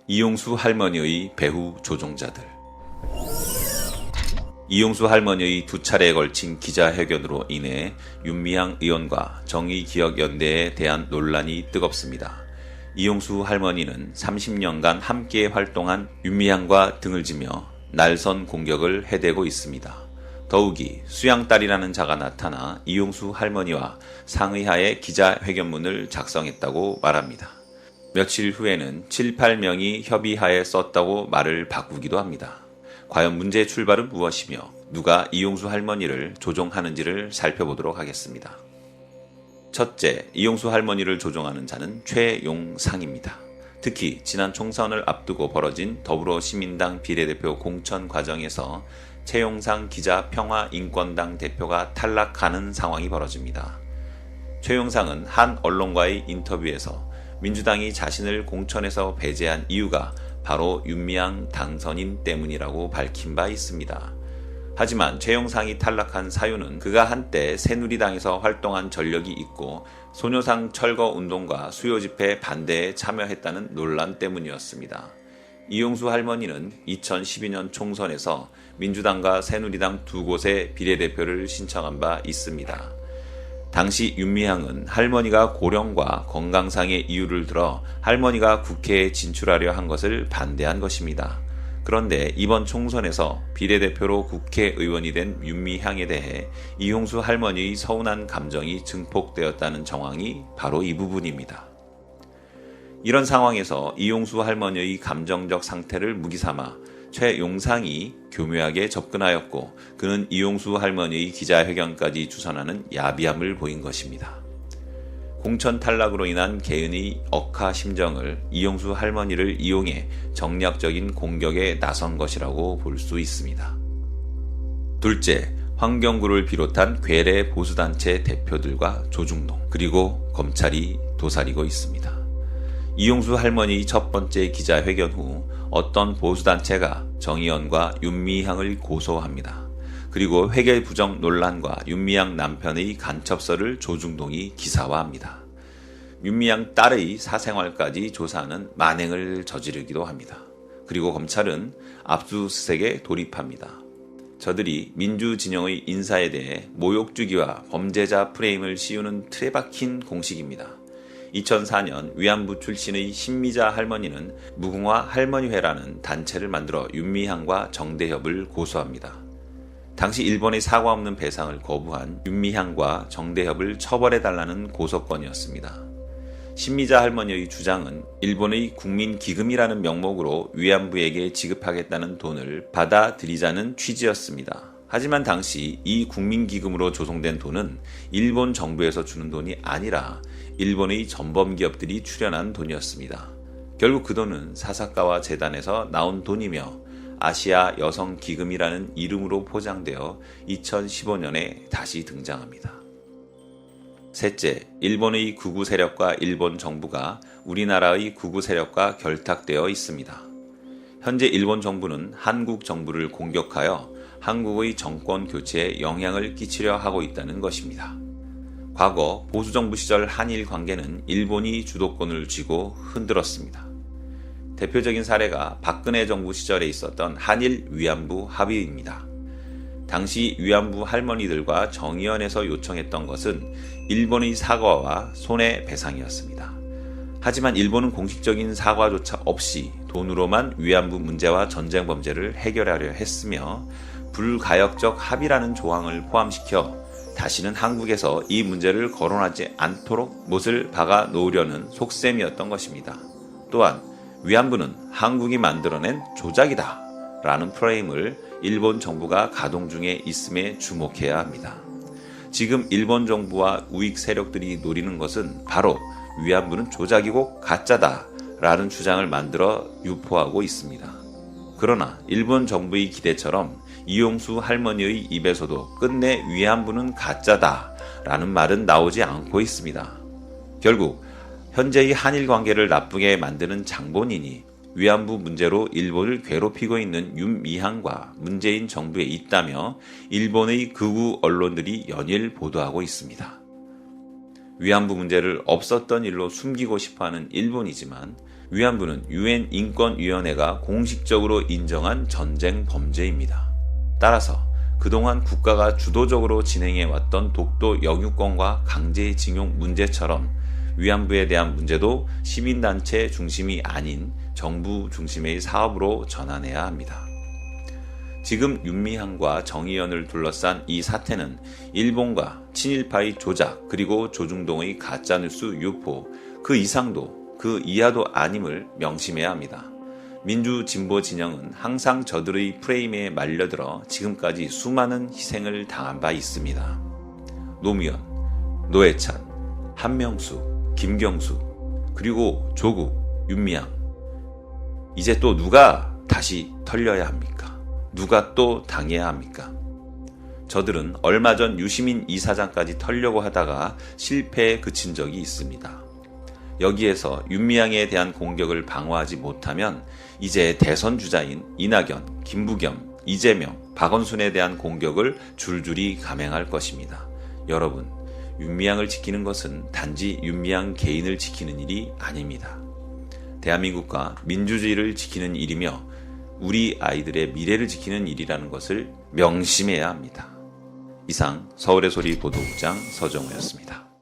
이용수 할머니의 배후 조종자들. 이용수 할머니의 두 차례에 걸친 기자회견으로 인해 윤미향 의원과 정의기억연대에 대한 논란이 뜨겁습니다. 이용수 할머니는 30년간 함께 활동한 윤미향과 등을 지며 날선 공격을 해대고 있습니다. 더욱이 수양딸이라는 자가 나타나 이용수 할머니와 상의하에 기자회견문을 작성했다고 말합니다. 며칠 후에는 7, 8명이 협의하에 썼다고 말을 바꾸기도 합니다. 과연 문제의 출발은 무엇이며 누가 이용수 할머니를 조종하는지를 살펴보도록 하겠습니다. 첫째, 이용수 할머니를 조종하는 자는 최용상입니다. 특히 지난 총선을 앞두고 벌어진 더불어시민당 비례대표 공천 과정에서 최용상 기자평화인권당 대표가 탈락하는 상황이 벌어집니다. 최용상은 한 언론과의 인터뷰에서 민주당이 자신을 공천에서 배제한 이유가 바로 윤미향 당선인 때문이라고 밝힌 바 있습니다. 하지만 최용상이 탈락한 사유는 그가 한때 새누리당에서 활동한 전력이 있고 소녀상 철거 운동과 수요 집회 반대에 참여했다는 논란 때문이었습니다. 이용수 할머니는 2012년 총선에서 민주당과 새누리당 두 곳의 비례대표를 신청한 바 있습니다. 당시 윤미향은 할머니가 고령과 건강상의 이유를 들어 할머니가 국회에 진출하려 한 것을 반대한 것입니다. 그런데 이번 총선에서 비례대표로 국회의원이 된 윤미향에 대해 이용수 할머니의 서운한 감정이 증폭되었다는 정황이 바로 이 부분입니다. 이런 상황에서 이용수 할머니의 감정적 상태를 무기삼아 최용상이 교묘하게 접근하였고 그는 이용수 할머니의 기자회견까지 주선하는 야비함을 보인 것입니다. 공천 탈락으로 인한 개인의 억하 심정을 이용수 할머니를 이용해 정략적인 공격에 나선 것이라고 볼 수 있습니다. 둘째, 환경구를 비롯한 괴뢰 보수단체 대표들과 조중동, 그리고 검찰이 도사리고 있습니다. 이용수 할머니의 첫 번째 기자회견 후 어떤 보수단체가 정의원과 윤미향을 고소합니다. 그리고 회계 부정 논란과 윤미향 남편의 간첩서를 조중동이 기사화합니다. 윤미향 딸의 사생활까지 조사하는 만행을 저지르기도 합니다. 그리고 검찰은 압수수색에 돌입합니다. 저들이 민주진영의 인사에 대해 모욕주기와 범죄자 프레임을 씌우는 틀에 박힌 공식입니다. 2004년 위안부 출신의 신미자 할머니는 무궁화 할머니회라는 단체를 만들어 윤미향과 정대협을 고소합니다. 당시 일본의 사과 없는 배상을 거부한 윤미향과 정대협을 처벌해달라는 고소건이었습니다. 신미자 할머니의 주장은 일본의 국민기금이라는 명목으로 위안부에게 지급하겠다는 돈을 받아들이자는 취지였습니다. 하지만 당시 이 국민기금으로 조성된 돈은 일본 정부에서 주는 돈이 아니라 일본의 전범기업들이 출연한 돈이었습니다. 결국 그 돈은 사사카와 재단에서 나온 돈이며 아시아 여성기금이라는 이름으로 포장되어 2015년에 다시 등장합니다. 셋째, 일본의 극우 세력과 일본 정부가 우리나라의 극우 세력과 결탁되어 있습니다. 현재 일본 정부는 한국 정부를 공격하여 한국의 정권 교체에 영향을 끼치려 하고 있다는 것입니다. 과거 보수정부 시절 한일 관계는 일본이 주도권을 쥐고 흔들었습니다. 대표적인 사례가 박근혜 정부 시절에 있었던 한일 위안부 합의입니다. 당시 위안부 할머니들과 정의원에서 요청했던 것은 일본의 사과와 손해배상이었습니다. 하지만 일본은 공식적인 사과조차 없이 돈으로만 위안부 문제와 전쟁 범죄를 해결하려 했으며 불가역적 합의라는 조항을 포함시켜 다시는 한국에서 이 문제를 거론하지 않도록 못을 박아 놓으려는 속셈이었던 것입니다. 또한 위안부는 한국이 만들어낸 조작이다 라는 프레임을 일본 정부가 가동 중에 있음에 주목해야 합니다. 지금 일본 정부와 우익 세력들이 노리는 것은 바로 위안부는 조작이고 가짜다 라는 주장을 만들어 유포하고 있습니다. 그러나 일본 정부의 기대처럼 이용수 할머니의 입에서도 끝내 위안부는 가짜다 라는 말은 나오지 않고 있습니다. 결국 현재의 한일 관계를 나쁘게 만드는 장본인이 위안부 문제로 일본을 괴롭히고 있는 윤미향과 문재인 정부에 있다며 일본의 극우 언론들이 연일 보도하고 있습니다. 위안부 문제를 없었던 일로 숨기고 싶어하는 일본이지만 위안부는 유엔 인권위원회가 공식적으로 인정한 전쟁 범죄입니다. 따라서 그동안 국가가 주도적으로 진행해왔던 독도 영유권과 강제징용 문제처럼 위안부에 대한 문제도 시민단체 중심이 아닌 정부 중심의 사업으로 전환해야 합니다. 지금 윤미향과 정의연을 둘러싼 이 사태는 일본과 친일파의 조작 그리고 조중동의 가짜뉴스 유포 그 이상도 그 이하도 아님을 명심해야 합니다. 민주 진보 진영은 항상 저들의 프레임에 말려들어 지금까지 수많은 희생을 당한 바 있습니다. 노무현, 노회찬, 한명수, 김경수, 그리고 조국, 윤미향. 이제 또 누가 다시 털려야 합니까? 누가 또 당해야 합니까? 저들은 얼마 전 유시민 이사장까지 털려고 하다가 실패에 그친 적이 있습니다. 여기에서 윤미향에 대한 공격을 방어하지 못하면 이제 대선 주자인 이낙연, 김부겸, 이재명, 박원순에 대한 공격을 줄줄이 감행할 것입니다. 여러분, 윤미향을 지키는 것은 단지 윤미향 개인을 지키는 일이 아닙니다. 대한민국과 민주주의를 지키는 일이며 우리 아이들의 미래를 지키는 일이라는 것을 명심해야 합니다. 이상 서울의 소리 보도국장 서정우였습니다.